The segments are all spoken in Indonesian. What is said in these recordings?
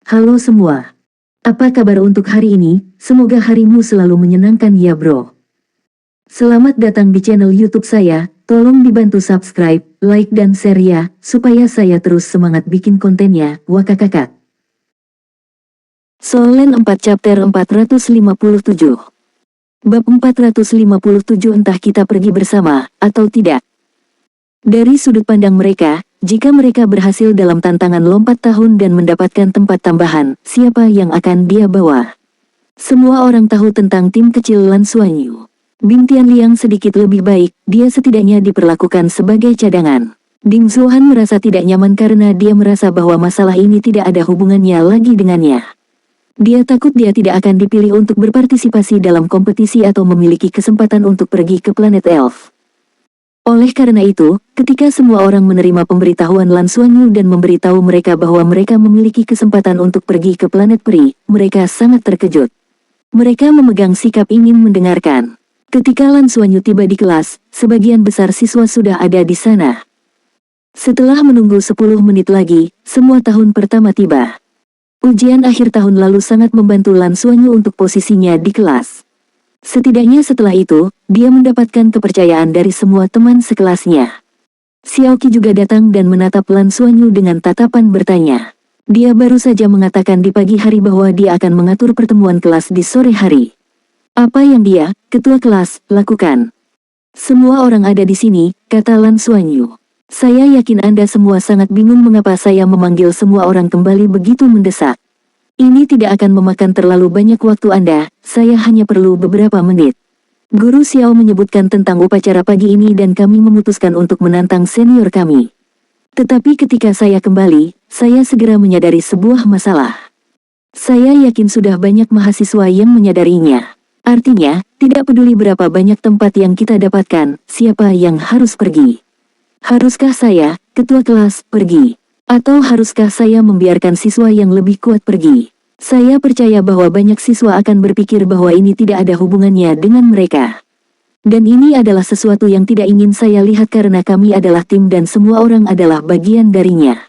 Halo semua. Apa kabar untuk hari ini? Semoga harimu selalu menyenangkan ya bro. Selamat datang di channel YouTube saya. Tolong dibantu subscribe, like dan share ya, supaya saya terus semangat bikin kontennya. Wakakakak. Solen 4 chapter 457. Bab 457 entah kita pergi bersama, atau tidak. Dari sudut pandang mereka, jika mereka berhasil dalam tantangan lompat tahun dan mendapatkan tempat tambahan, siapa yang akan dia bawa? Semua orang tahu tentang tim kecil Lan Xuanyu. Bing Tianliang sedikit lebih baik, dia setidaknya diperlakukan sebagai cadangan. Ding Zuhan merasa tidak nyaman karena dia merasa bahwa masalah ini tidak ada hubungannya lagi dengannya. Dia takut dia tidak akan dipilih untuk berpartisipasi dalam kompetisi atau memiliki kesempatan untuk pergi ke planet Elf. Oleh karena itu, ketika semua orang menerima pemberitahuan Lan Xuanyu dan memberitahu mereka bahwa mereka memiliki kesempatan untuk pergi ke planet peri, mereka sangat terkejut. Mereka memegang sikap ingin mendengarkan. Ketika Lan Xuanyu tiba di kelas, sebagian besar siswa sudah ada di sana. Setelah menunggu 10 menit lagi, semua tahun pertama tiba. Ujian akhir tahun lalu sangat membantu Lan Xuanyu untuk posisinya di kelas. Setidaknya setelah itu, dia mendapatkan kepercayaan dari semua teman sekelasnya. Xiaoqi juga datang dan menatap Lan Xuanyu dengan tatapan bertanya. Dia baru saja mengatakan di pagi hari bahwa dia akan mengatur pertemuan kelas di sore hari. Apa yang dia, ketua kelas, lakukan? Semua orang ada di sini, kata Lan Xuanyu. Saya yakin Anda semua sangat bingung mengapa saya memanggil semua orang kembali begitu mendesak. Ini tidak akan memakan terlalu banyak waktu Anda, saya hanya perlu beberapa menit. Guru Xiao menyebutkan tentang upacara pagi ini dan kami memutuskan untuk menantang senior kami. Tetapi ketika saya kembali, saya segera menyadari sebuah masalah. Saya yakin sudah banyak mahasiswa yang menyadarinya. Artinya, tidak peduli berapa banyak tempat yang kita dapatkan, siapa yang harus pergi. Haruskah saya, ketua kelas, pergi? Atau haruskah saya membiarkan siswa yang lebih kuat pergi? Saya percaya bahwa banyak siswa akan berpikir bahwa ini tidak ada hubungannya dengan mereka. Dan ini adalah sesuatu yang tidak ingin saya lihat karena kami adalah tim dan semua orang adalah bagian darinya.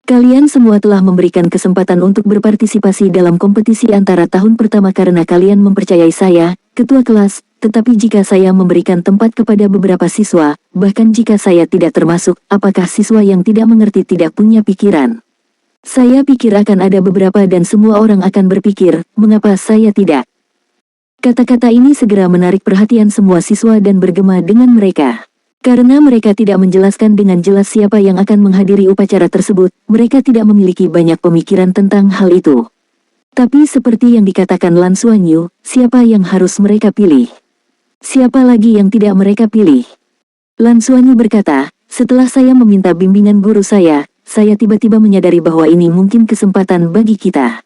Kalian semua telah memberikan kesempatan untuk berpartisipasi dalam kompetisi antara tahun pertama karena kalian mempercayai saya, ketua kelas, tetapi jika saya memberikan tempat kepada beberapa siswa, bahkan jika saya tidak termasuk, apakah siswa yang tidak mengerti tidak punya pikiran? Saya pikir akan ada beberapa dan semua orang akan berpikir, mengapa saya tidak? Kata-kata ini segera menarik perhatian semua siswa dan bergema dengan mereka. Karena mereka tidak menjelaskan dengan jelas siapa yang akan menghadiri upacara tersebut, mereka tidak memiliki banyak pemikiran tentang hal itu. Tapi seperti yang dikatakan Lan Xuanyu, siapa yang harus mereka pilih? Siapa lagi yang tidak mereka pilih? Lan Xuanyu berkata, setelah saya meminta bimbingan guru saya tiba-tiba menyadari bahwa ini mungkin kesempatan bagi kita.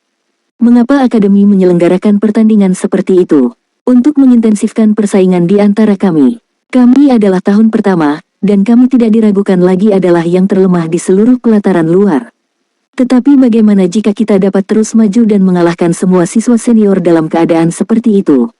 Mengapa akademi menyelenggarakan pertandingan seperti itu? Untuk mengintensifkan persaingan di antara kami. Kami adalah tahun pertama, dan kami tidak diragukan lagi adalah yang terlemah di seluruh pelataran luar. Tetapi bagaimana jika kita dapat terus maju dan mengalahkan semua siswa senior dalam keadaan seperti itu?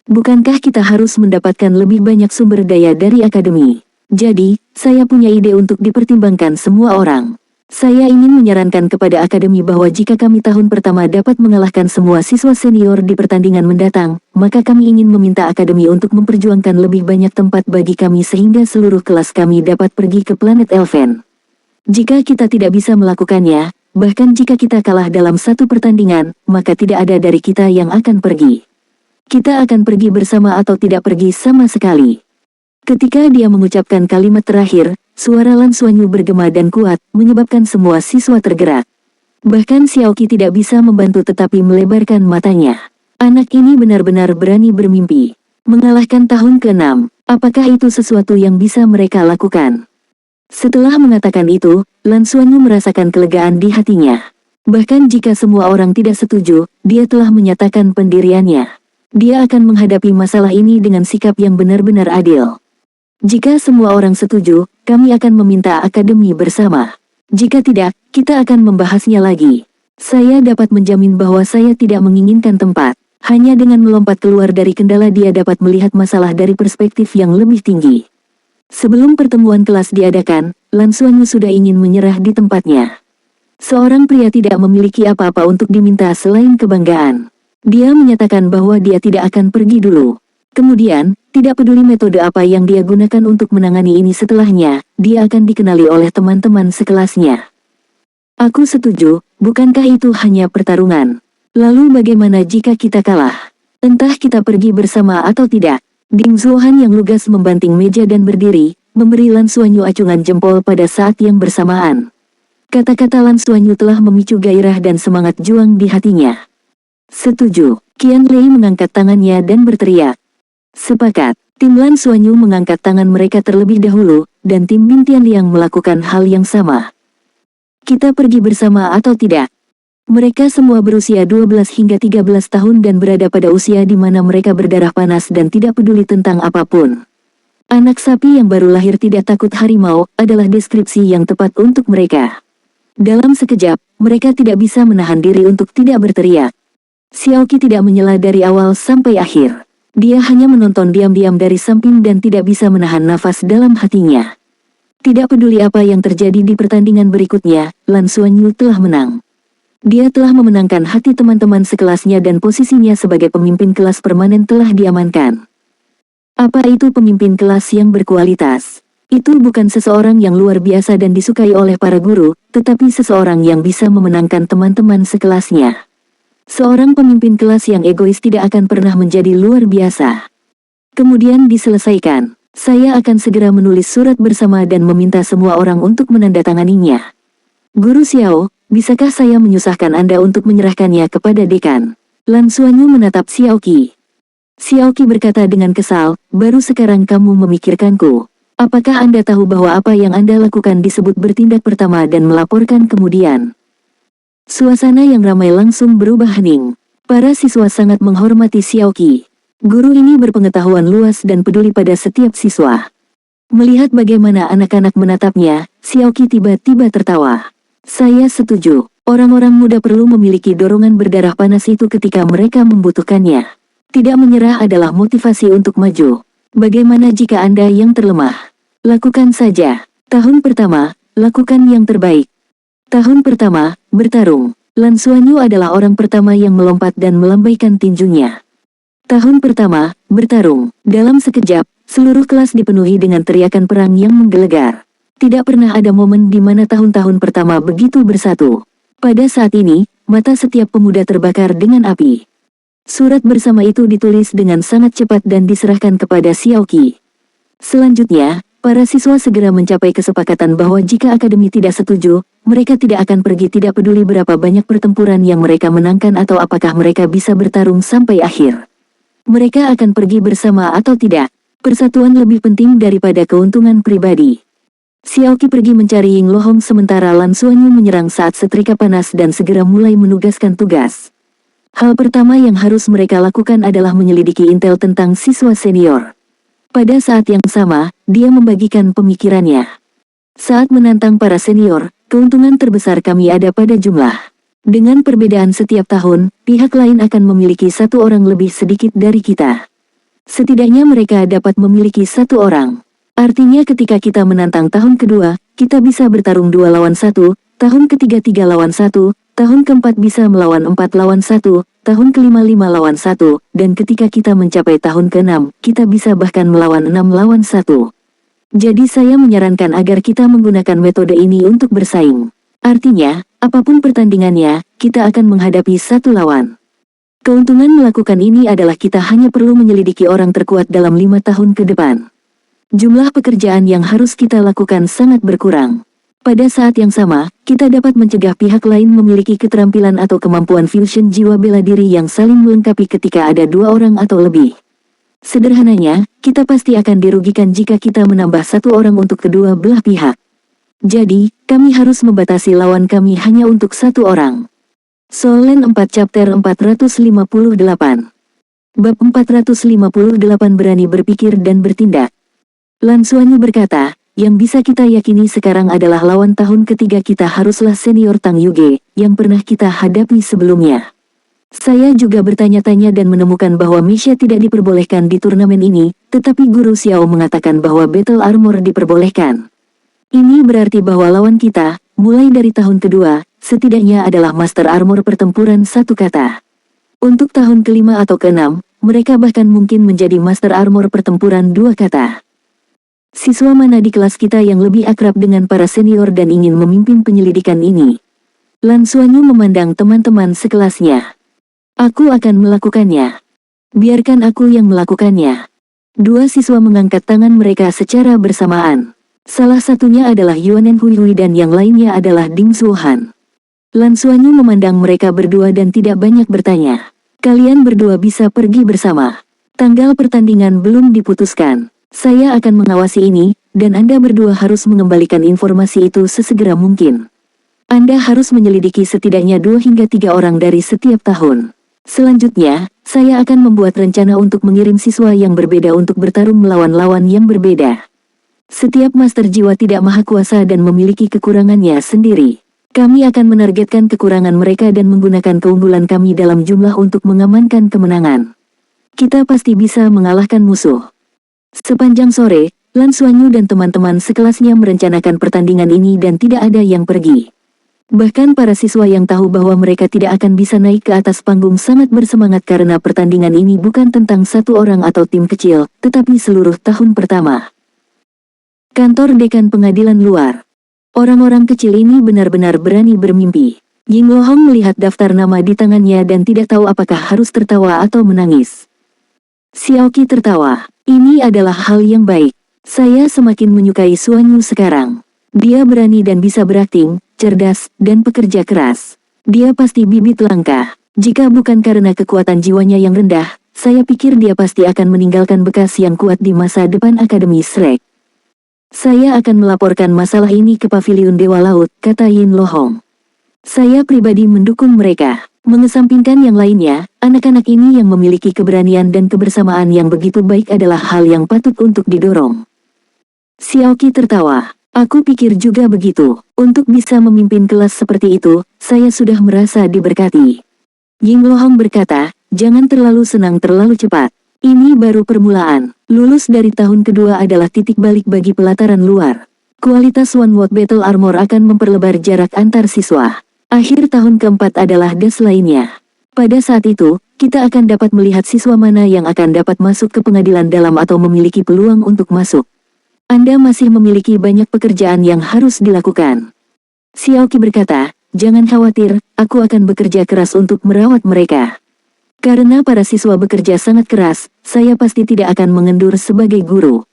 Bukankah kita harus mendapatkan lebih banyak sumber daya dari akademi? Jadi, saya punya ide untuk dipertimbangkan semua orang. Saya ingin menyarankan kepada akademi bahwa jika kami tahun pertama dapat mengalahkan semua siswa senior di pertandingan mendatang, maka kami ingin meminta akademi untuk memperjuangkan lebih banyak tempat bagi kami sehingga seluruh kelas kami dapat pergi ke planet Elfen. Jika kita tidak bisa melakukannya, bahkan jika kita kalah dalam satu pertandingan, maka tidak ada dari kita yang akan pergi. Kita akan pergi bersama atau tidak pergi sama sekali. Ketika dia mengucapkan kalimat terakhir, suara Lan Xuanyu bergema dan kuat, menyebabkan semua siswa tergerak. Bahkan Xiaoqi tidak bisa membantu tetapi melebarkan matanya. Anak ini benar-benar berani bermimpi. Mengalahkan tahun ke-6, apakah itu sesuatu yang bisa mereka lakukan? Setelah mengatakan itu, Lan Xuanyu merasakan kelegaan di hatinya. Bahkan jika semua orang tidak setuju, dia telah menyatakan pendiriannya. Dia akan menghadapi masalah ini dengan sikap yang benar-benar adil. Jika semua orang setuju, kami akan meminta akademi bersama. Jika tidak, kita akan membahasnya lagi. Saya dapat menjamin bahwa saya tidak menginginkan tempat. Hanya dengan melompat keluar dari kendala dia dapat melihat masalah dari perspektif yang lebih tinggi. Sebelum pertemuan kelas diadakan, Lan Xuanyu sudah ingin menyerah di tempatnya. Seorang pria tidak memiliki apa-apa untuk diminta selain kebanggaan. Dia menyatakan bahwa dia tidak akan pergi dulu. Kemudian, tidak peduli metode apa yang dia gunakan untuk menangani ini setelahnya, dia akan dikenali oleh teman-teman sekelasnya. Aku setuju, bukankah itu hanya pertarungan? Lalu bagaimana jika kita kalah? Entah kita pergi bersama atau tidak. Ding Zuohan yang lugas membanting meja dan berdiri, memberi Lan Xuanyu acungan jempol pada saat yang bersamaan. Kata-kata Lan Xuanyu telah memicu gairah dan semangat juang di hatinya. Setuju, Qian Lei mengangkat tangannya dan berteriak. Sepakat, tim Lan Xuanyu mengangkat tangan mereka terlebih dahulu, dan tim Bin Tianliang melakukan hal yang sama. Kita pergi bersama atau tidak? Mereka semua berusia 12 hingga 13 tahun dan berada pada usia di mana mereka berdarah panas dan tidak peduli tentang apapun. Anak sapi yang baru lahir tidak takut harimau adalah deskripsi yang tepat untuk mereka. Dalam sekejap, mereka tidak bisa menahan diri untuk tidak berteriak. Xiaoqi tidak menyela dari awal sampai akhir. Dia hanya menonton diam-diam dari samping dan tidak bisa menahan nafas dalam hatinya. Tidak peduli apa yang terjadi di pertandingan berikutnya, Lan Xuanyu telah menang. Dia telah memenangkan hati teman-teman sekelasnya dan posisinya sebagai pemimpin kelas permanen telah diamankan. Apa itu pemimpin kelas yang berkualitas? Itu bukan seseorang yang luar biasa dan disukai oleh para guru, tetapi seseorang yang bisa memenangkan teman-teman sekelasnya. Seorang pemimpin kelas yang egois tidak akan pernah menjadi luar biasa. Kemudian diselesaikan. Saya akan segera menulis surat bersama dan meminta semua orang untuk menandatanganinya. Guru Xiao, bisakah saya menyusahkan Anda untuk menyerahkannya kepada dekan? Lan Xuanyu menatap Xiaoqi. Xiaoqi berkata dengan kesal, baru sekarang kamu memikirkanku. Apakah Anda tahu bahwa apa yang Anda lakukan disebut bertindak pertama dan melaporkan kemudian? Suasana yang ramai langsung berubah hening. Para siswa sangat menghormati Xiaoqi. Guru ini berpengetahuan luas dan peduli pada setiap siswa. Melihat bagaimana anak-anak menatapnya, Xiaoqi tiba-tiba tertawa. Saya setuju, orang-orang muda perlu memiliki dorongan berdarah panas itu ketika mereka membutuhkannya. Tidak menyerah adalah motivasi untuk maju. Bagaimana jika Anda yang terlemah? Lakukan saja. Tahun pertama, lakukan yang terbaik. Tahun pertama, bertarung. Lan Xuanyu adalah orang pertama yang melompat dan melambaikan tinjunya. Tahun pertama, bertarung. Dalam sekejap, seluruh kelas dipenuhi dengan teriakan perang yang menggelegar. Tidak pernah ada momen di mana tahun-tahun pertama begitu bersatu. Pada saat ini, mata setiap pemuda terbakar dengan api. Surat bersama itu ditulis dengan sangat cepat dan diserahkan kepada Xiaoqi. Selanjutnya, para siswa segera mencapai kesepakatan bahwa jika akademi tidak setuju, mereka tidak akan pergi tidak peduli berapa banyak pertempuran yang mereka menangkan atau apakah mereka bisa bertarung sampai akhir. Mereka akan pergi bersama atau tidak. Persatuan lebih penting daripada keuntungan pribadi. Xiaoqi pergi mencari Ying Lohong sementara Lan Xuanyu menyerang saat setrika panas dan segera mulai menugaskan tugas. Hal pertama yang harus mereka lakukan adalah menyelidiki intel tentang siswa senior. Pada saat yang sama, dia membagikan pemikirannya. Saat menantang para senior, keuntungan terbesar kami ada pada jumlah. Dengan perbedaan setiap tahun, pihak lain akan memiliki satu orang lebih sedikit dari kita. Setidaknya mereka dapat memiliki satu orang. Artinya ketika kita menantang tahun kedua, kita bisa bertarung 2 lawan 1, tahun ketiga 3 lawan 1, tahun keempat bisa melawan 4 lawan 1, tahun kelima 5 lawan 1, dan ketika kita mencapai tahun ke-6, kita bisa bahkan melawan 6 lawan 1. Jadi saya menyarankan agar kita menggunakan metode ini untuk bersaing. Artinya, apapun pertandingannya, kita akan menghadapi satu lawan. Keuntungan melakukan ini adalah kita hanya perlu menyelidiki orang terkuat dalam 5 tahun ke depan. Jumlah pekerjaan yang harus kita lakukan sangat berkurang. Pada saat yang sama, kita dapat mencegah pihak lain memiliki keterampilan atau kemampuan fusion jiwa bela diri yang saling melengkapi ketika ada 2 orang atau lebih. Sederhananya, kita pasti akan dirugikan jika kita menambah 1 orang untuk kedua belah pihak. Jadi, kami harus membatasi lawan kami hanya untuk 1 orang. Solen 4 Chapter 458 Bab 458 Berani berpikir dan bertindak. Lan Xuanyu berkata, yang bisa kita yakini sekarang adalah lawan tahun ketiga kita haruslah senior Tang Yuge, yang pernah kita hadapi sebelumnya. Saya juga bertanya-tanya dan menemukan bahwa Misha tidak diperbolehkan di turnamen ini, tetapi Guru Xiao mengatakan bahwa Battle Armor diperbolehkan. Ini berarti bahwa lawan kita, mulai dari tahun kedua, setidaknya adalah Master Armor Pertempuran 1 kata. Untuk tahun kelima atau keenam, mereka bahkan mungkin menjadi Master Armor Pertempuran 2 kata. Siswa mana di kelas kita yang lebih akrab dengan para senior dan ingin memimpin penyelidikan ini? Lan Xuanyu memandang teman-teman sekelasnya. Aku akan melakukannya. Biarkan aku yang melakukannya. Dua siswa mengangkat tangan mereka secara bersamaan. Salah satunya adalah Yuanen Huihui dan yang lainnya adalah Ding Zuohan. Lan Xuanyu memandang mereka berdua dan tidak banyak bertanya. Kalian berdua bisa pergi bersama. Tanggal pertandingan belum diputuskan. Saya akan mengawasi ini, dan Anda berdua harus mengembalikan informasi itu sesegera mungkin. Anda harus menyelidiki setidaknya 2 hingga 3 orang dari setiap tahun. Selanjutnya, saya akan membuat rencana untuk mengirim siswa yang berbeda untuk bertarung melawan lawan yang berbeda. Setiap master jiwa tidak maha kuasa dan memiliki kekurangannya sendiri. Kami akan menargetkan kekurangan mereka dan menggunakan keunggulan kami dalam jumlah untuk mengamankan kemenangan. Kita pasti bisa mengalahkan musuh. Sepanjang sore, Lan Xuanyu dan teman-teman sekelasnya merencanakan pertandingan ini dan tidak ada yang pergi. Bahkan para siswa yang tahu bahwa mereka tidak akan bisa naik ke atas panggung sangat bersemangat karena pertandingan ini bukan tentang satu orang atau tim kecil, tetapi seluruh tahun pertama. Kantor Dekan Pengadilan Luar. Orang-orang kecil ini benar-benar berani bermimpi. Ying Lohong melihat daftar nama di tangannya dan tidak tahu apakah harus tertawa atau menangis. Xiaoqi tertawa. Ini adalah hal yang baik. Saya semakin menyukai Xuanyu sekarang. Dia berani dan bisa berakting, cerdas, dan pekerja keras. Dia pasti bibit langka. Jika bukan karena kekuatan jiwanya yang rendah, saya pikir dia pasti akan meninggalkan bekas yang kuat di masa depan Akademi Shrek. Saya akan melaporkan masalah ini ke Paviliun Dewa Laut, kata Yin Lohong. Saya pribadi mendukung mereka. Mengesampingkan yang lainnya, anak-anak ini yang memiliki keberanian dan kebersamaan yang begitu baik adalah hal yang patut untuk didorong. Xiaoqi tertawa. Aku pikir juga begitu. Untuk bisa memimpin kelas seperti itu, saya sudah merasa diberkati. Ying Lohong berkata, jangan terlalu senang terlalu cepat. Ini baru permulaan. Lulus dari tahun kedua adalah titik balik bagi pelataran luar. Kualitas One World Battle Armor akan memperlebar jarak antar siswa. Akhir tahun keempat adalah das lainnya. Pada saat itu, kita akan dapat melihat siswa mana yang akan dapat masuk ke pengadilan dalam atau memiliki peluang untuk masuk. Anda masih memiliki banyak pekerjaan yang harus dilakukan. Xiaoqi berkata, jangan khawatir, aku akan bekerja keras untuk merawat mereka. Karena para siswa bekerja sangat keras, saya pasti tidak akan mengendur sebagai guru.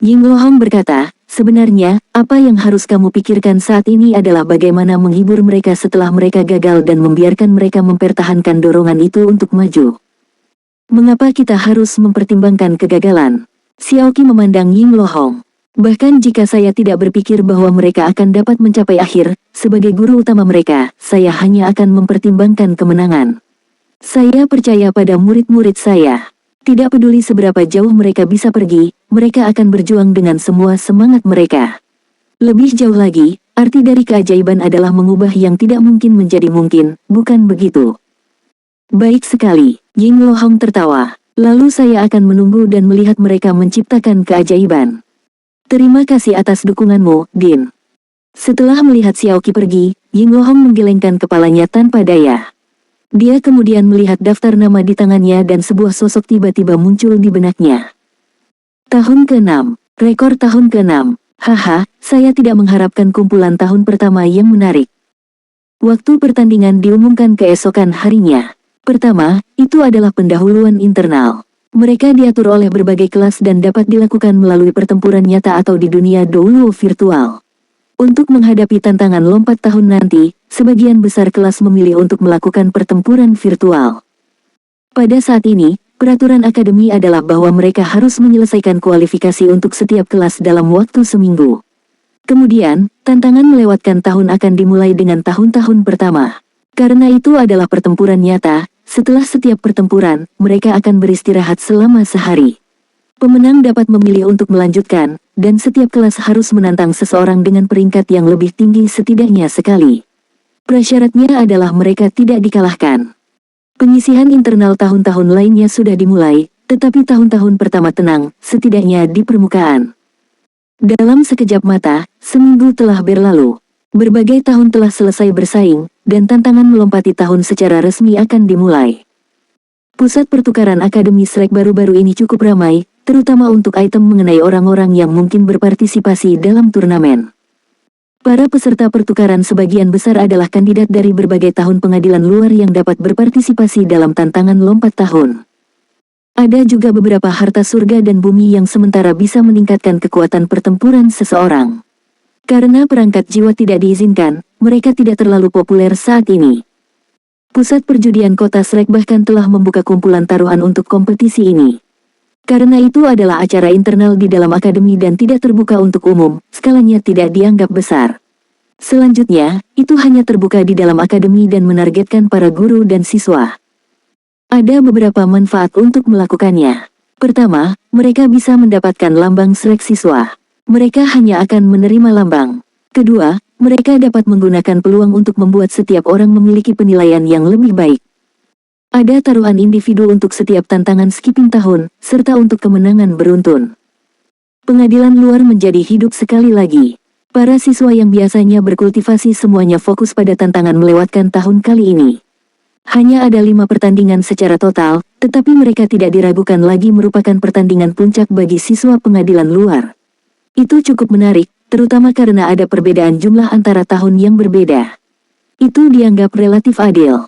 Ying Lohong berkata, sebenarnya, apa yang harus kamu pikirkan saat ini adalah bagaimana menghibur mereka setelah mereka gagal dan membiarkan mereka mempertahankan dorongan itu untuk maju. Mengapa kita harus mempertimbangkan kegagalan? Xiaoqi memandang Ying Lohong. Bahkan jika saya tidak berpikir bahwa mereka akan dapat mencapai akhir, sebagai guru utama mereka, saya hanya akan mempertimbangkan kemenangan. Saya percaya pada murid-murid saya. Tidak peduli seberapa jauh mereka bisa pergi, mereka akan berjuang dengan semua semangat mereka. Lebih jauh lagi, arti dari keajaiban adalah mengubah yang tidak mungkin menjadi mungkin, bukan begitu? Baik sekali, Ying Lohong tertawa. Lalu saya akan menunggu dan melihat mereka menciptakan keajaiban. Terima kasih atas dukunganmu, Din. Setelah melihat Xiaoqi pergi, Ying Lohong menggelengkan kepalanya tanpa daya. Dia kemudian melihat daftar nama di tangannya dan sebuah sosok tiba-tiba muncul di benaknya. Tahun ke-6, rekor tahun ke-6. Haha, saya tidak mengharapkan kumpulan tahun pertama yang menarik. Waktu pertandingan diumumkan keesokan harinya. Pertama, itu adalah pendahuluan internal. Mereka diatur oleh berbagai kelas dan dapat dilakukan melalui pertempuran nyata atau di dunia Douluo virtual. Untuk menghadapi tantangan lompat tahun nanti, sebagian besar kelas memilih untuk melakukan pertempuran virtual. Pada saat ini, peraturan akademi adalah bahwa mereka harus menyelesaikan kualifikasi untuk setiap kelas dalam waktu seminggu. Kemudian, tantangan melewatkan tahun akan dimulai dengan tahun-tahun pertama. Karena itu adalah pertempuran nyata, setelah setiap pertempuran, mereka akan beristirahat selama sehari. Pemenang dapat memilih untuk melanjutkan, dan setiap kelas harus menantang seseorang dengan peringkat yang lebih tinggi setidaknya sekali. Prasyaratnya adalah mereka tidak dikalahkan. Penyisihan internal tahun-tahun lainnya sudah dimulai, tetapi tahun-tahun pertama tenang, setidaknya di permukaan. Dalam sekejap mata, seminggu telah berlalu. Berbagai tahun telah selesai bersaing, dan tantangan melompati tahun secara resmi akan dimulai. Pusat pertukaran Akademi Shrek baru-baru ini cukup ramai, terutama untuk item mengenai orang-orang yang mungkin berpartisipasi dalam turnamen. Para peserta pertukaran sebagian besar adalah kandidat dari berbagai tahun pengadilan luar yang dapat berpartisipasi dalam tantangan lompat tahun. Ada juga beberapa harta surga dan bumi yang sementara bisa meningkatkan kekuatan pertempuran seseorang. Karena perangkat jiwa tidak diizinkan, mereka tidak terlalu populer saat ini. Pusat perjudian kota Shrek bahkan telah membuka kumpulan taruhan untuk kompetisi ini. Karena itu adalah acara internal di dalam akademi dan tidak terbuka untuk umum, skalanya tidak dianggap besar. Selanjutnya, itu hanya terbuka di dalam akademi dan menargetkan para guru dan siswa. Ada beberapa manfaat untuk melakukannya. Pertama, mereka bisa mendapatkan lambang Shrek siswa. Mereka hanya akan menerima lambang. Kedua, mereka dapat menggunakan peluang untuk membuat setiap orang memiliki penilaian yang lebih baik. Ada taruhan individu untuk setiap tantangan skipping tahun, serta untuk kemenangan beruntun. Pengadilan luar menjadi hidup sekali lagi. Para siswa yang biasanya berkultivasi semuanya fokus pada tantangan melewatkan tahun kali ini. Hanya ada 5 pertandingan secara total, tetapi mereka tidak diragukan lagi merupakan pertandingan puncak bagi siswa pengadilan luar. Itu cukup menarik, terutama karena ada perbedaan jumlah antara tahun yang berbeda. Itu dianggap relatif adil.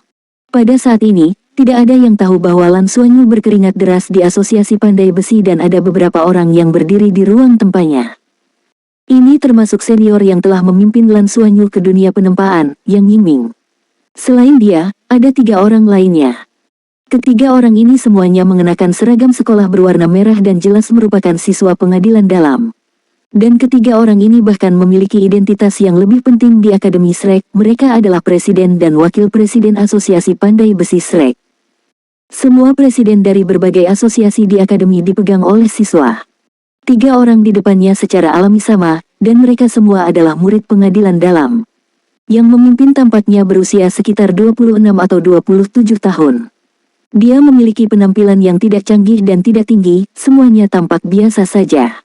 Pada saat ini, tidak ada yang tahu bahwa Lan Xuanyu berkeringat deras di Asosiasi Pandai Besi dan ada beberapa orang yang berdiri di ruang tempatnya. Ini termasuk senior yang telah memimpin Lan Xuanyu ke dunia penempaan, Yang Yingming. Selain dia, ada 3 orang lainnya. Ketiga orang ini semuanya mengenakan seragam sekolah berwarna merah dan jelas merupakan siswa pengadilan dalam. Dan ketiga orang ini bahkan memiliki identitas yang lebih penting di Akademi Shrek, mereka adalah presiden dan wakil presiden Asosiasi Pandai Besi Shrek. Semua presiden dari berbagai asosiasi di akademi dipegang oleh siswa. 3 orang di depannya secara alami sama, dan mereka semua adalah murid pengadilan dalam. Yang memimpin tampaknya berusia sekitar 26 atau 27 tahun. Dia memiliki penampilan yang tidak canggih dan tidak tinggi, semuanya tampak biasa saja.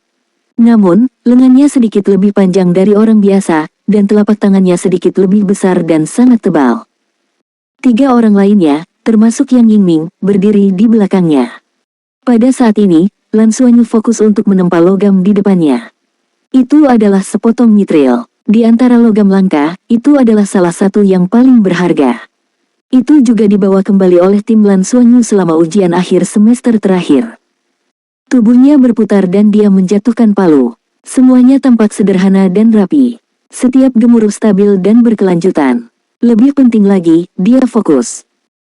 Namun, lengannya sedikit lebih panjang dari orang biasa, dan telapak tangannya sedikit lebih besar dan sangat tebal. 3 orang lainnya, termasuk Yang Yingming, berdiri di belakangnya. Pada saat ini, Lan Xuanyu fokus untuk menempa logam di depannya. Itu adalah sepotong mithril. Di antara logam langka, itu adalah salah satu yang paling berharga. Itu juga dibawa kembali oleh tim Lan Xuanyu selama ujian akhir semester terakhir. Tubuhnya berputar dan dia menjatuhkan palu. Semuanya tampak sederhana dan rapi. Setiap gemuruh stabil dan berkelanjutan. Lebih penting lagi, dia fokus.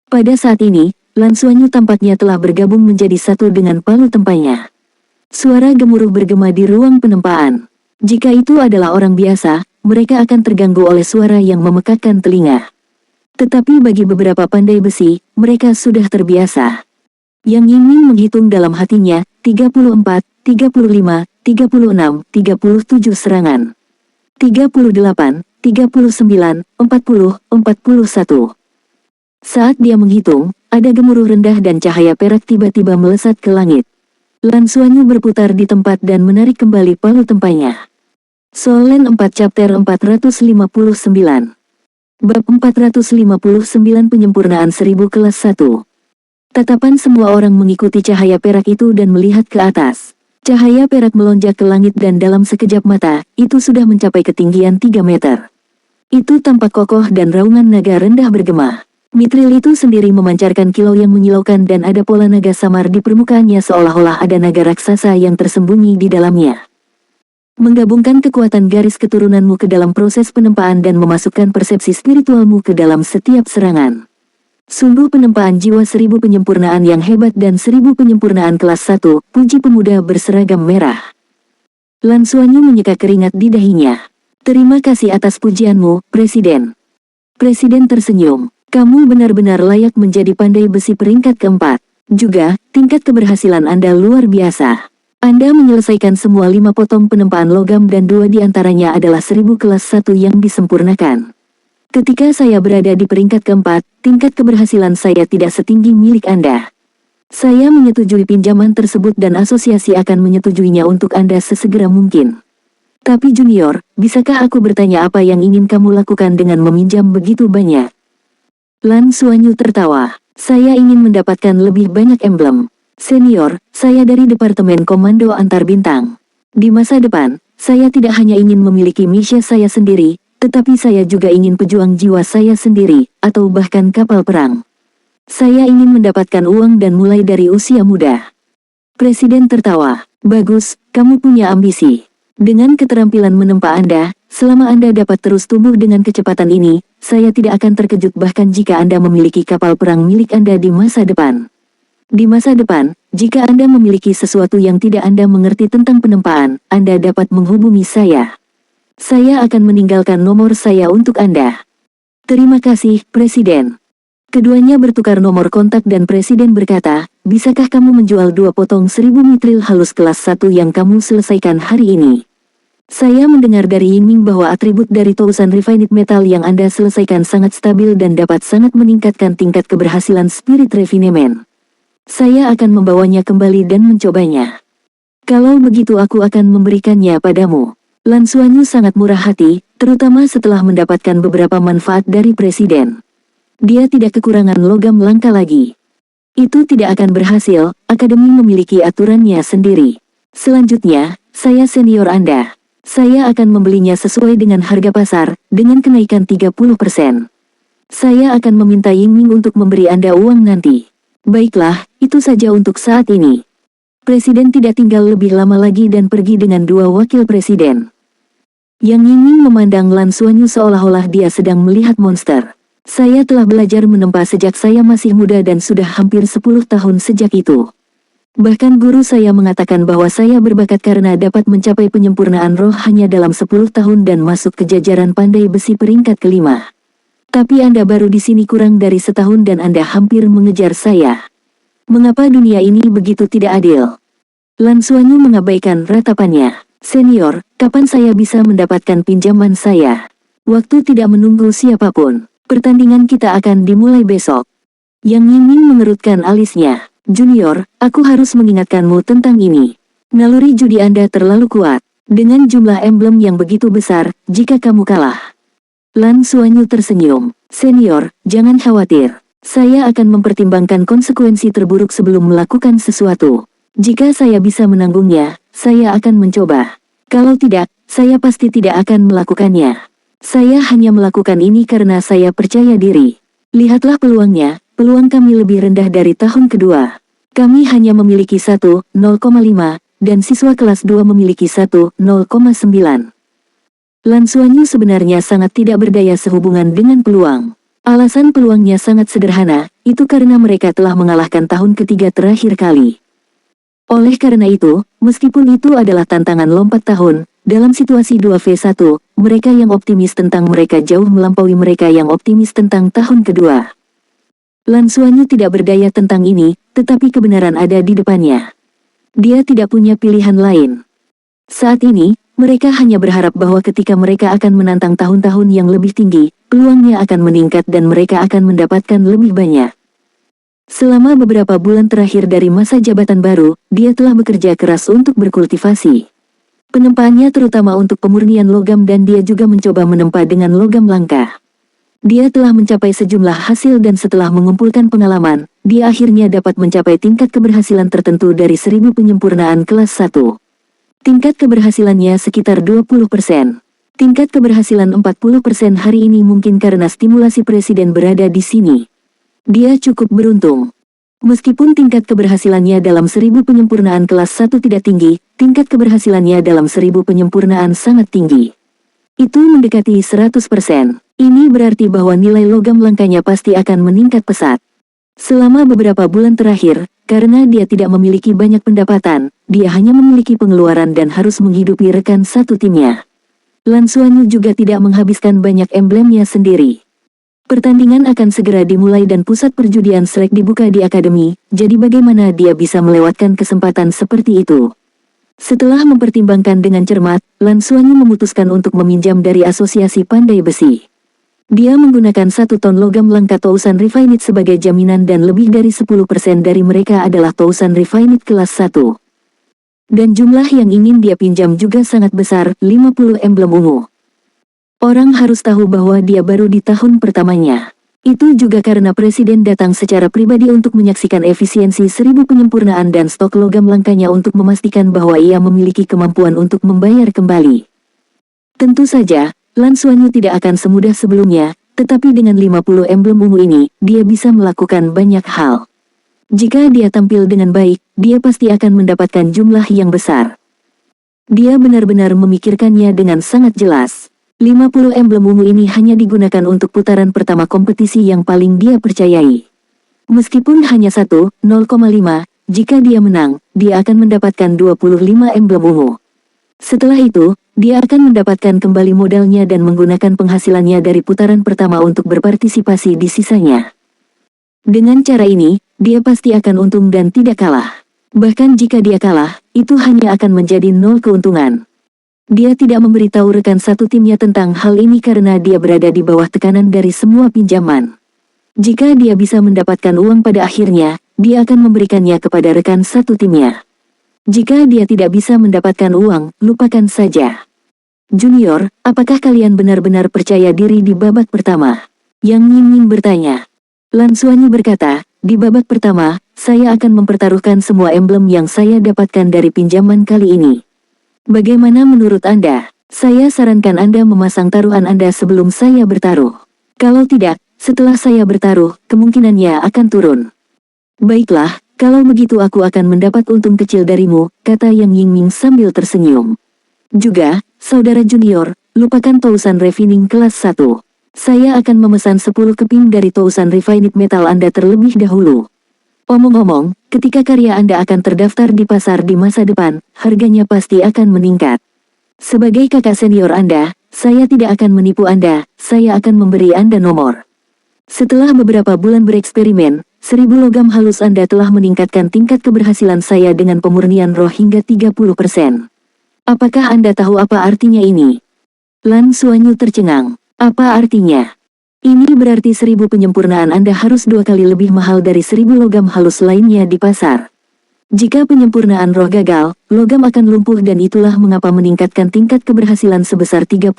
Pada saat ini, Lan Xuanyu tampaknya telah bergabung menjadi satu dengan palu tempanya. Suara gemuruh bergema di ruang penempaan. Jika itu adalah orang biasa, mereka akan terganggu oleh suara yang memekakkan telinga. Tetapi bagi beberapa pandai besi, mereka sudah terbiasa. Yang Yingming menghitung dalam hatinya, 34, 35, 36, 37 serangan. 38, 39, 40, 41. Saat dia menghitung, ada gemuruh rendah dan cahaya perak tiba-tiba melesat ke langit. Lan Xuanyu berputar di tempat dan menarik kembali palu tempanya. Solen 4 Chapter 459. Bab 459 Penyempurnaan 1000 Kelas 1. Tatapan semua orang mengikuti cahaya perak itu dan melihat ke atas. Cahaya perak melonjak ke langit dan dalam sekejap mata, itu sudah mencapai ketinggian 3 meter. Itu tampak kokoh dan raungan naga rendah bergema. Mithril itu sendiri memancarkan kilau yang menyilaukan dan ada pola naga samar di permukaannya seolah-olah ada naga raksasa yang tersembunyi di dalamnya. Menggabungkan kekuatan garis keturunanmu ke dalam proses penempaan dan memasukkan persepsi spiritualmu ke dalam setiap serangan. Sungguh penempaan jiwa 1000 penyempurnaan yang hebat dan 1000 penyempurnaan kelas 1, puji pemuda berseragam merah. Lan Xuanyu menyeka keringat di dahinya. Terima kasih atas pujianmu, Presiden. Presiden tersenyum. Kamu benar-benar layak menjadi pandai besi peringkat keempat. Juga, tingkat keberhasilan Anda luar biasa. Anda menyelesaikan semua 5 potong penempaan logam dan 2 diantaranya adalah 1000 kelas 1 yang disempurnakan. Ketika saya berada di peringkat keempat, tingkat keberhasilan saya tidak setinggi milik Anda. Saya menyetujui pinjaman tersebut dan asosiasi akan menyetujuinya untuk Anda sesegera mungkin. Tapi Junior, bisakah aku bertanya apa yang ingin kamu lakukan dengan meminjam begitu banyak? Lan Xuanyu tertawa. Saya ingin mendapatkan lebih banyak emblem. Senior, saya dari Departemen Komando Antar Bintang. Di masa depan, saya tidak hanya ingin memiliki misi saya sendiri, tetapi saya juga ingin pejuang jiwa saya sendiri, atau bahkan kapal perang. Saya ingin mendapatkan uang dan mulai dari usia muda. Presiden tertawa. Bagus, kamu punya ambisi. Dengan keterampilan menempa Anda, selama Anda dapat terus tumbuh dengan kecepatan ini, saya tidak akan terkejut bahkan jika Anda memiliki kapal perang milik Anda di masa depan. Di masa depan, jika Anda memiliki sesuatu yang tidak Anda mengerti tentang penempaan, Anda dapat menghubungi saya. Saya akan meninggalkan nomor saya untuk Anda. Terima kasih, Presiden. Keduanya bertukar nomor kontak dan Presiden berkata, bisakah kamu menjual 2 potong 1000 mitril halus kelas 1 yang kamu selesaikan hari ini? Saya mendengar dari Yingming bahwa atribut dari Tousan Refined Metal yang Anda selesaikan sangat stabil dan dapat sangat meningkatkan tingkat keberhasilan Spirit Refinement. Saya akan membawanya kembali dan mencobanya. Kalau begitu aku akan memberikannya padamu. Lan Xuanyu sangat murah hati, terutama setelah mendapatkan beberapa manfaat dari Presiden. Dia tidak kekurangan logam langka lagi. Itu tidak akan berhasil, akademi memiliki aturannya sendiri. Selanjutnya, saya senior Anda. Saya akan membelinya sesuai dengan harga pasar, dengan kenaikan 30%. Saya akan meminta Yingming untuk memberi Anda uang nanti. Baiklah, itu saja untuk saat ini. Presiden tidak tinggal lebih lama lagi dan pergi dengan 2 wakil presiden. Yang Yingming memandang Lan Xuanyu seolah-olah dia sedang melihat monster. Saya telah belajar menempa sejak saya masih muda dan sudah hampir 10 tahun sejak itu. Bahkan guru saya mengatakan bahwa saya berbakat karena dapat mencapai penyempurnaan roh hanya dalam 10 tahun dan masuk ke jajaran pandai besi peringkat kelima. Tapi Anda baru di sini kurang dari setahun dan Anda hampir mengejar saya. Mengapa dunia ini begitu tidak adil? Lan Xuanyu mengabaikan ratapannya. Senior, kapan saya bisa mendapatkan pinjaman saya? Waktu tidak menunggu siapapun. Pertandingan kita akan dimulai besok. Yang Yingming mengerutkan alisnya. Junior, aku harus mengingatkanmu tentang ini. Naluri judi Anda terlalu kuat. Dengan jumlah emblem yang begitu besar, jika kamu kalah. Lan Xuanyu tersenyum. Senior, jangan khawatir. Saya akan mempertimbangkan konsekuensi terburuk sebelum melakukan sesuatu. Jika saya bisa menanggungnya, saya akan mencoba. Kalau tidak, saya pasti tidak akan melakukannya. Saya hanya melakukan ini karena saya percaya diri. Lihatlah peluangnya, peluang kami lebih rendah dari tahun kedua. Kami hanya memiliki 1,05, dan siswa kelas 2 memiliki 1,09. Lan Xuanyu sebenarnya sangat tidak berdaya sehubungan dengan peluang. Alasan peluangnya sangat sederhana, itu karena mereka telah mengalahkan tahun ketiga terakhir kali. Oleh karena itu, meskipun itu adalah tantangan lompat tahun, dalam situasi 2v1, mereka yang optimis tentang mereka jauh melampaui mereka yang optimis tentang tahun kedua. Lan Xuanyu tidak berdaya tentang ini, tetapi kebenaran ada di depannya. Dia tidak punya pilihan lain. Saat ini, mereka hanya berharap bahwa ketika mereka akan menantang tahun-tahun yang lebih tinggi, peluangnya akan meningkat dan mereka akan mendapatkan lebih banyak. Selama beberapa bulan terakhir dari masa jabatan baru, dia telah bekerja keras untuk berkultivasi. Penempaannya terutama untuk pemurnian logam dan dia juga mencoba menempa dengan logam langka. Dia telah mencapai sejumlah hasil dan setelah mengumpulkan pengalaman, dia akhirnya dapat mencapai tingkat keberhasilan tertentu dari 1000 penyempurnaan kelas 1. Tingkat keberhasilannya sekitar 20%. Tingkat keberhasilan 40% hari ini mungkin karena stimulasi presiden berada di sini. Dia cukup beruntung. Meskipun tingkat keberhasilannya dalam 1000 penyempurnaan kelas 1 tidak tinggi, tingkat keberhasilannya dalam 1000 penyempurnaan sangat tinggi. Itu mendekati 100%. Ini berarti bahwa nilai logam langkanya pasti akan meningkat pesat. Selama beberapa bulan terakhir, karena dia tidak memiliki banyak pendapatan, dia hanya memiliki pengeluaran dan harus menghidupi rekan satu timnya. Lan Xuanyu juga tidak menghabiskan banyak emblemnya sendiri. Pertandingan akan segera dimulai dan pusat perjudian Shrek dibuka di akademi, jadi bagaimana dia bisa melewatkan kesempatan seperti itu? Setelah mempertimbangkan dengan cermat, Lan Xuanyu memutuskan untuk meminjam dari Asosiasi Pandai Besi. Dia menggunakan 1 ton logam langka Tousan Refined sebagai jaminan dan lebih dari 10% dari mereka adalah Tousan Refined kelas 1. Dan jumlah yang ingin dia pinjam juga sangat besar, 50 emblem ungu. Orang harus tahu bahwa dia baru di tahun pertamanya. Itu juga karena Presiden datang secara pribadi untuk menyaksikan efisiensi 1000 penyempurnaan dan stok logam langkanya untuk memastikan bahwa ia memiliki kemampuan untuk membayar kembali. Tentu saja, Lan Xuanyu tidak akan semudah sebelumnya, tetapi dengan 50 emblem ungu ini, dia bisa melakukan banyak hal. Jika dia tampil dengan baik, dia pasti akan mendapatkan jumlah yang besar. Dia benar-benar memikirkannya dengan sangat jelas. 50 emblem ungu ini hanya digunakan untuk putaran pertama kompetisi yang paling dia percayai. Meskipun hanya 1,05, jika dia menang, dia akan mendapatkan 25 emblem ungu. Setelah itu, dia akan mendapatkan kembali modalnya dan menggunakan penghasilannya dari putaran pertama untuk berpartisipasi di sisanya. Dengan cara ini, dia pasti akan untung dan tidak kalah. Bahkan jika dia kalah, itu hanya akan menjadi 0 keuntungan. Dia tidak memberitahu rekan satu timnya tentang hal ini karena dia berada di bawah tekanan dari semua pinjaman. Jika dia bisa mendapatkan uang pada akhirnya, dia akan memberikannya kepada rekan satu timnya. Jika dia tidak bisa mendapatkan uang, lupakan saja. Junior, apakah kalian benar-benar percaya diri di babak pertama? Yang Ying bertanya. Lan Xuanyu berkata, di babak pertama, saya akan mempertaruhkan semua emblem yang saya dapatkan dari pinjaman kali ini. Bagaimana menurut Anda? Saya sarankan Anda memasang taruhan Anda sebelum saya bertaruh. Kalau tidak, setelah saya bertaruh, kemungkinannya akan turun. Baiklah, kalau begitu aku akan mendapat untung kecil darimu, kata Yang Yingming sambil tersenyum. Juga, saudara junior, lupakan tousan refining kelas 1. Saya akan memesan 10 keping dari tousan refined metal Anda terlebih dahulu. Omong-omong, ketika karya Anda akan terdaftar di pasar di masa depan, harganya pasti akan meningkat. Sebagai kakak senior Anda, saya tidak akan menipu Anda, saya akan memberi Anda nomor. Setelah beberapa bulan bereksperimen, 1000 logam halus Anda telah meningkatkan tingkat keberhasilan saya dengan pemurnian roh hingga 30%. Apakah Anda tahu apa artinya ini? Lan Xuanyu tercengang. Apa artinya? Ini berarti 1000 penyempurnaan Anda harus 2 kali lebih mahal dari 1000 logam halus lainnya di pasar. Jika penyempurnaan roh gagal, logam akan lumpuh dan itulah mengapa meningkatkan tingkat keberhasilan sebesar 30%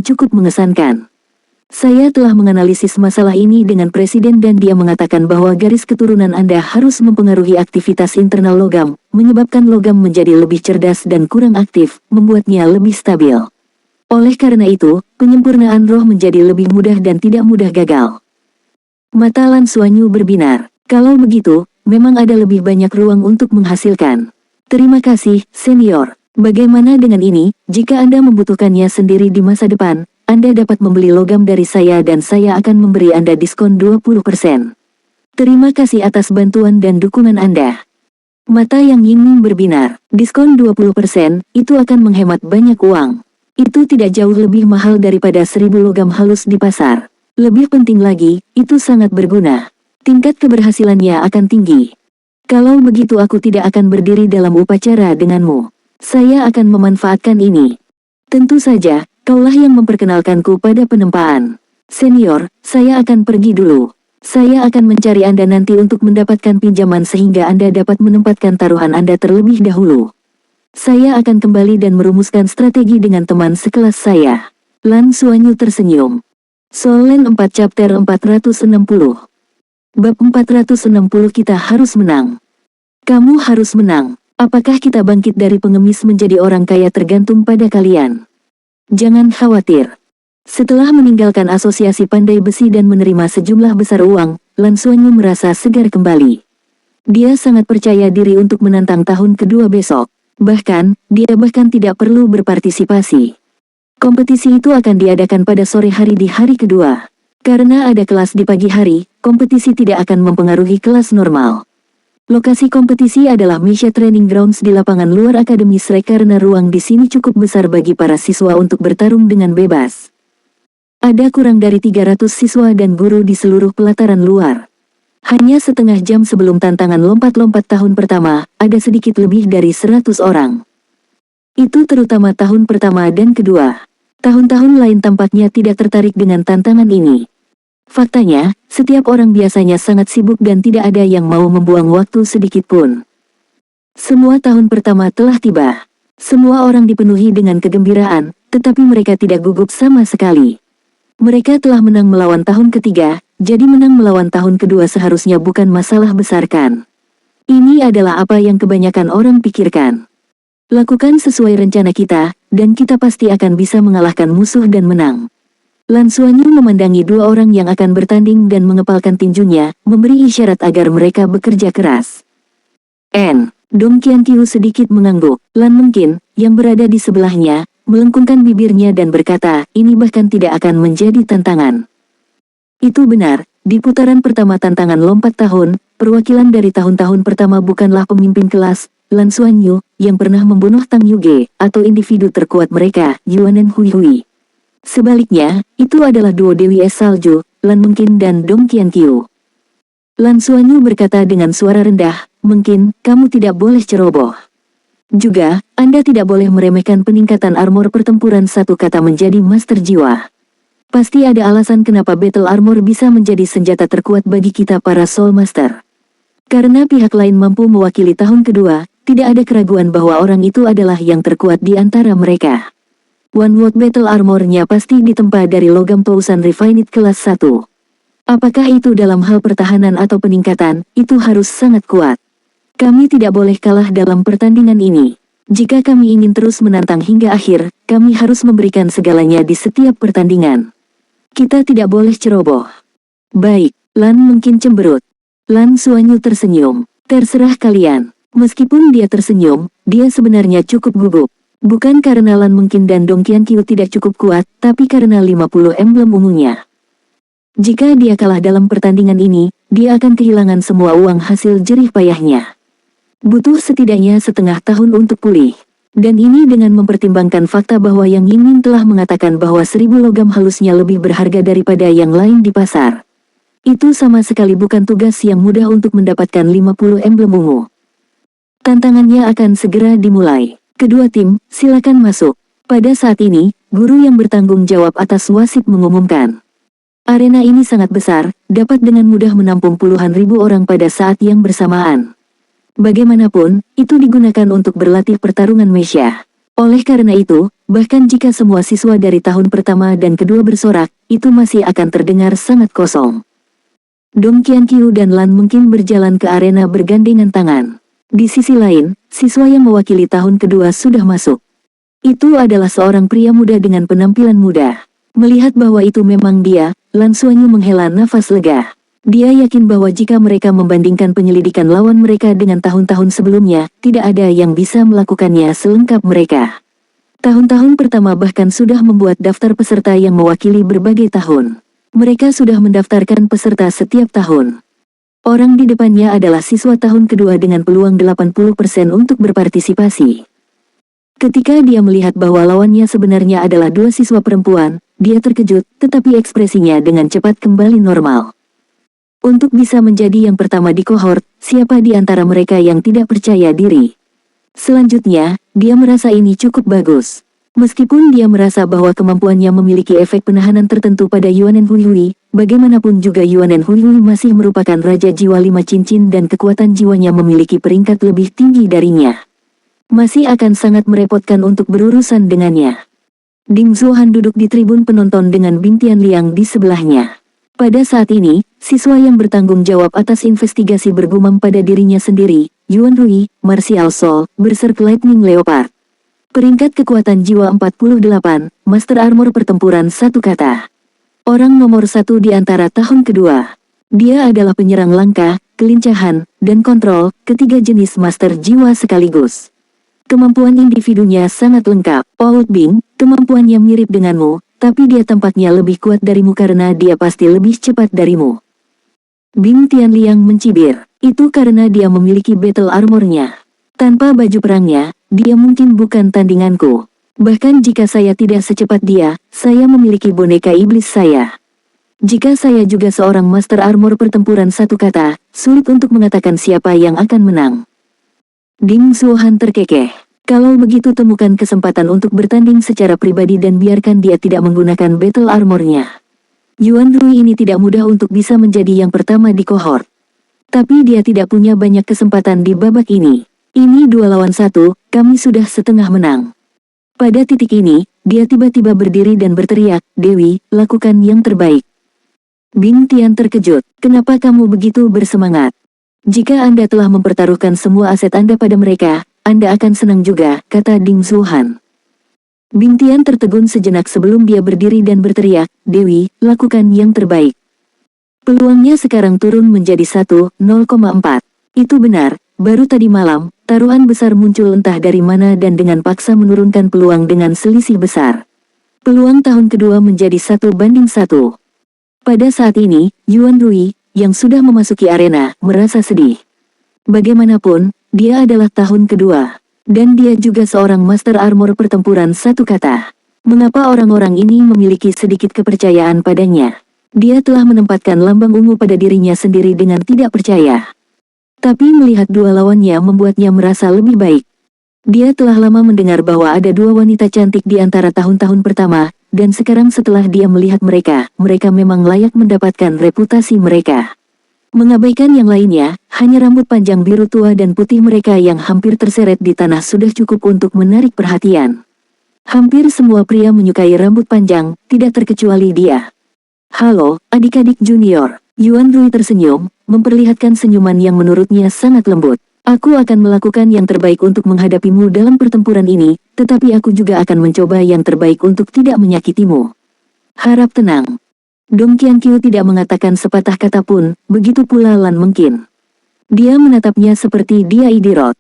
cukup mengesankan. Saya telah menganalisis masalah ini dengan Presiden dan dia mengatakan bahwa garis keturunan Anda harus mempengaruhi aktivitas internal logam, menyebabkan logam menjadi lebih cerdas dan kurang aktif, membuatnya lebih stabil. Oleh karena itu, penyempurnaan roh menjadi lebih mudah dan tidak mudah gagal. Mata Lan Xuanyu berbinar. Kalau begitu, memang ada lebih banyak ruang untuk menghasilkan. Terima kasih, senior. Bagaimana dengan ini, jika Anda membutuhkannya sendiri di masa depan, Anda dapat membeli logam dari saya dan saya akan memberi Anda diskon 20%. Terima kasih atas bantuan dan dukungan Anda. Mata Yang Yingming berbinar. Diskon 20%, itu akan menghemat banyak uang. Itu tidak jauh lebih mahal daripada 1000 logam halus di pasar. Lebih penting lagi, itu sangat berguna. Tingkat keberhasilannya akan tinggi. Kalau begitu aku tidak akan berdiri dalam upacara denganmu. Saya akan memanfaatkan ini. Tentu saja, kaulah yang memperkenalkanku pada penempaan. Senior, saya akan pergi dulu. Saya akan mencari Anda nanti untuk mendapatkan pinjaman sehingga Anda dapat menempatkan taruhan Anda terlebih dahulu. Saya akan kembali dan merumuskan strategi dengan teman sekelas saya. Lan Xuanyu tersenyum. Solen 4 chapter 460. Bab 460 kita harus menang. Kamu harus menang. Apakah kita bangkit dari pengemis menjadi orang kaya tergantung pada kalian. Jangan khawatir. Setelah meninggalkan asosiasi pandai besi dan menerima sejumlah besar uang, Lan Xuanyu merasa segar kembali. Dia sangat percaya diri untuk menantang tahun kedua besok. Bahkan, dia tidak perlu berpartisipasi. Kompetisi itu akan diadakan pada sore hari di hari kedua. Karena ada kelas di pagi hari, kompetisi tidak akan mempengaruhi kelas normal. Lokasi kompetisi adalah Misha Training Grounds di lapangan luar Akademi Shrek karena ruang di sini cukup besar bagi para siswa untuk bertarung dengan bebas. Ada kurang dari 300 siswa dan guru di seluruh pelataran luar. Hanya setengah jam sebelum tantangan lompat-lompat tahun pertama, ada sedikit lebih dari 100 orang. Itu terutama tahun pertama dan kedua. Tahun-tahun lain tampaknya tidak tertarik dengan tantangan ini. Faktanya, setiap orang biasanya sangat sibuk dan tidak ada yang mau membuang waktu sedikit pun. Semua tahun pertama telah tiba. Semua orang dipenuhi dengan kegembiraan, tetapi mereka tidak gugup sama sekali. Mereka telah menang melawan tahun ketiga, jadi menang melawan tahun kedua seharusnya bukan masalah besar kan. Ini adalah apa yang kebanyakan orang pikirkan. Lakukan sesuai rencana kita, dan kita pasti akan bisa mengalahkan musuh dan menang. Lan Xuanyu memandangi dua orang yang akan bertanding dan mengepalkan tinjunya, memberi isyarat agar mereka bekerja keras. Dong Qianqiu sedikit mengangguk. Lan mungkin, yang berada di sebelahnya, melengkungkan bibirnya dan berkata, ini bahkan tidak akan menjadi tantangan. Itu benar, di putaran pertama tantangan lompat tahun, perwakilan dari tahun-tahun pertama bukanlah pemimpin kelas, Lan Xuanyu, yang pernah membunuh Tang Yuge, atau individu terkuat mereka, Yuanen Hui. Sebaliknya, itu adalah duo Dewi Es Salju, Lan Mungkin dan Dong Qianqiu. Lan Xuanyu berkata dengan suara rendah, mungkin, kamu tidak boleh ceroboh. Juga, Anda tidak boleh meremehkan peningkatan armor pertempuran satu kata menjadi master jiwa. Pasti ada alasan kenapa Battle Armor bisa menjadi senjata terkuat bagi kita para Soul Master. Karena pihak lain mampu mewakili tahun kedua, tidak ada keraguan bahwa orang itu adalah yang terkuat di antara mereka. One World Battle Armor-nya pasti ditempa dari logam Tousan Refined kelas 1. Apakah itu dalam hal pertahanan atau peningkatan, itu harus sangat kuat. Kami tidak boleh kalah dalam pertandingan ini. Jika kami ingin terus menantang hingga akhir, kami harus memberikan segalanya di setiap pertandingan. Kita tidak boleh ceroboh. Baik, Lan mungkin cemberut. Lan Xuanyu tersenyum. Terserah kalian. Meskipun dia tersenyum, dia sebenarnya cukup gugup. Bukan karena Lan mungkin dan Dong Qianqiu tidak cukup kuat, tapi karena 50 emblem ungunya. Jika dia kalah dalam pertandingan ini, dia akan kehilangan semua uang hasil jerih payahnya. Butuh setidaknya setengah tahun untuk pulih. Dan ini dengan mempertimbangkan fakta bahwa Yang Yingmin telah mengatakan bahwa 1000 logam halusnya lebih berharga daripada yang lain di pasar. Itu sama sekali bukan tugas yang mudah untuk mendapatkan 50 emblem ungu. Tantangannya akan segera dimulai. Kedua tim, silakan masuk. Pada saat ini, guru yang bertanggung jawab atas wasit mengumumkan. Arena ini sangat besar, dapat dengan mudah menampung puluhan ribu orang pada saat yang bersamaan. Bagaimanapun, itu digunakan untuk berlatih pertarungan Mesya. Oleh karena itu, bahkan jika semua siswa dari tahun pertama dan kedua bersorak, itu masih akan terdengar sangat kosong. Dong Qianqiu dan Lan mungkin berjalan ke arena bergandengan tangan. Di sisi lain, siswa yang mewakili tahun kedua sudah masuk. Itu adalah seorang pria muda dengan penampilan muda. Melihat bahwa itu memang dia, Lan Xuanyu menghela nafas lega. Dia yakin bahwa jika mereka membandingkan penyelidikan lawan mereka dengan tahun-tahun sebelumnya, tidak ada yang bisa melakukannya selengkap mereka. Tahun-tahun pertama bahkan sudah membuat daftar peserta yang mewakili berbagai tahun. Mereka sudah mendaftarkan peserta setiap tahun. Orang di depannya adalah siswa tahun kedua dengan peluang 80% untuk berpartisipasi. Ketika dia melihat bahwa lawannya sebenarnya adalah dua siswa perempuan, dia terkejut, tetapi ekspresinya dengan cepat kembali normal. Untuk bisa menjadi yang pertama di kohort, siapa di antara mereka yang tidak percaya diri? Selanjutnya, dia merasa ini cukup bagus. Meskipun dia merasa bahwa kemampuannya memiliki efek penahanan tertentu pada Yuanen Hui, bagaimanapun juga Yuanen Hui masih merupakan Raja Jiwa 5 Cincin dan kekuatan jiwanya memiliki peringkat lebih tinggi darinya. Masih akan sangat merepotkan untuk berurusan dengannya. Ding Zuohan duduk di tribun penonton dengan Bing Tianliang di sebelahnya. Pada saat ini, siswa yang bertanggung jawab atas investigasi bergumam pada dirinya sendiri, Yuan Rui, Martial Soul, Berserk Lightning Leopard. Peringkat kekuatan jiwa 48, Master Armor pertempuran satu kata. Orang nomor satu di antara tahun kedua. Dia adalah penyerang langka, kelincahan, dan kontrol, ketiga jenis Master Jiwa sekaligus. Kemampuan individunya sangat lengkap. Oud Bing, kemampuannya mirip denganmu, tapi dia tampaknya lebih kuat darimu karena dia pasti lebih cepat darimu. Bing Tianliang mencibir. Itu karena dia memiliki battle armornya. Tanpa baju perangnya, dia mungkin bukan tandinganku. Bahkan jika saya tidak secepat dia, saya memiliki boneka iblis saya. Jika saya juga seorang master armor pertempuran satu kata, sulit untuk mengatakan siapa yang akan menang. Ding Zuohan terkekeh. Kalau begitu temukan kesempatan untuk bertanding secara pribadi dan biarkan dia tidak menggunakan battle armornya. Yuan Rui ini tidak mudah untuk bisa menjadi yang pertama di kohort. Tapi dia tidak punya banyak kesempatan di babak ini. Ini 2 lawan 1, kami sudah setengah menang. Pada titik ini, dia tiba-tiba berdiri dan berteriak, Dewi, lakukan yang terbaik. Bing Tian terkejut, kenapa kamu begitu bersemangat? Jika Anda telah mempertaruhkan semua aset Anda pada mereka, Anda akan senang juga, kata Ding Zuhan. Bing Tian tertegun sejenak sebelum dia berdiri dan berteriak, Dewi, lakukan yang terbaik. Peluangnya sekarang turun menjadi 1,04. Itu benar, baru tadi malam, taruhan besar muncul entah dari mana dan dengan paksa menurunkan peluang dengan selisih besar. Peluang tahun kedua menjadi 1:1. Pada saat ini, Yuan Rui, yang sudah memasuki arena, merasa sedih. Bagaimanapun, dia adalah tahun kedua. Dan dia juga seorang master armor pertempuran satu kata. Mengapa orang-orang ini memiliki sedikit kepercayaan padanya? Dia telah menempatkan lambang ungu pada dirinya sendiri dengan tidak percaya. Tapi melihat dua lawannya membuatnya merasa lebih baik. Dia telah lama mendengar bahwa ada dua wanita cantik di antara tahun-tahun pertama, dan sekarang setelah dia melihat mereka, mereka memang layak mendapatkan reputasi mereka. Mengabaikan yang lainnya, hanya rambut panjang biru tua dan putih mereka yang hampir terseret di tanah sudah cukup untuk menarik perhatian. Hampir semua pria menyukai rambut panjang, tidak terkecuali dia. Halo, adik-adik junior. Yuan Rui tersenyum, memperlihatkan senyuman yang menurutnya sangat lembut. Aku akan melakukan yang terbaik untuk menghadapimu dalam pertempuran ini, tetapi aku juga akan mencoba yang terbaik untuk tidak menyakitimu. Harap tenang. Dong Qianqiu tidak mengatakan sepatah kata pun, begitu pula Lan Mengqin. Dia menatapnya seperti dia idiot.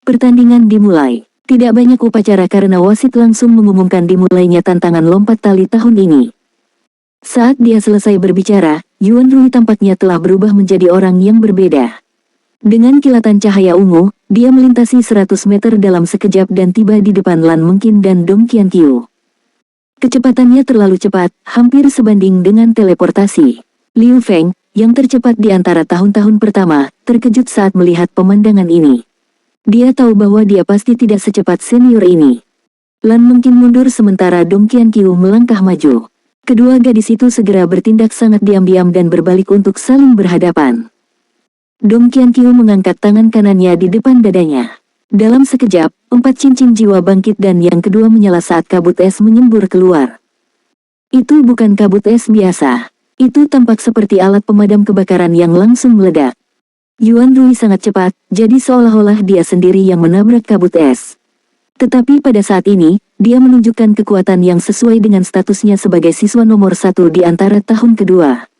Pertandingan dimulai. Tidak banyak upacara karena wasit langsung mengumumkan dimulainya tantangan lompat tali tahun ini. Saat dia selesai berbicara, Yuan Rui tampaknya telah berubah menjadi orang yang berbeda. Dengan kilatan cahaya ungu, dia melintasi 100 meter dalam sekejap dan tiba di depan Lan Mengqin dan Dong Qianqiu. Kecepatannya terlalu cepat, hampir sebanding dengan teleportasi. Liu Feng, yang tercepat di antara tahun-tahun pertama, terkejut saat melihat pemandangan ini. Dia tahu bahwa dia pasti tidak secepat senior ini. Lan Mengqin mundur sementara Dong Qianqiu melangkah maju. Kedua gadis itu segera bertindak sangat diam-diam dan berbalik untuk saling berhadapan. Dong Qianqiu mengangkat tangan kanannya di depan dadanya. Dalam sekejap, 4 cincin jiwa bangkit dan yang kedua menyala saat kabut es menyembur keluar. Itu bukan kabut es biasa. Itu tampak seperti alat pemadam kebakaran yang langsung meledak. Yuan Rui sangat cepat, jadi seolah-olah dia sendiri yang menabrak kabut es. Tetapi pada saat ini, dia menunjukkan kekuatan yang sesuai dengan statusnya sebagai siswa nomor 1 di antara tahun kedua.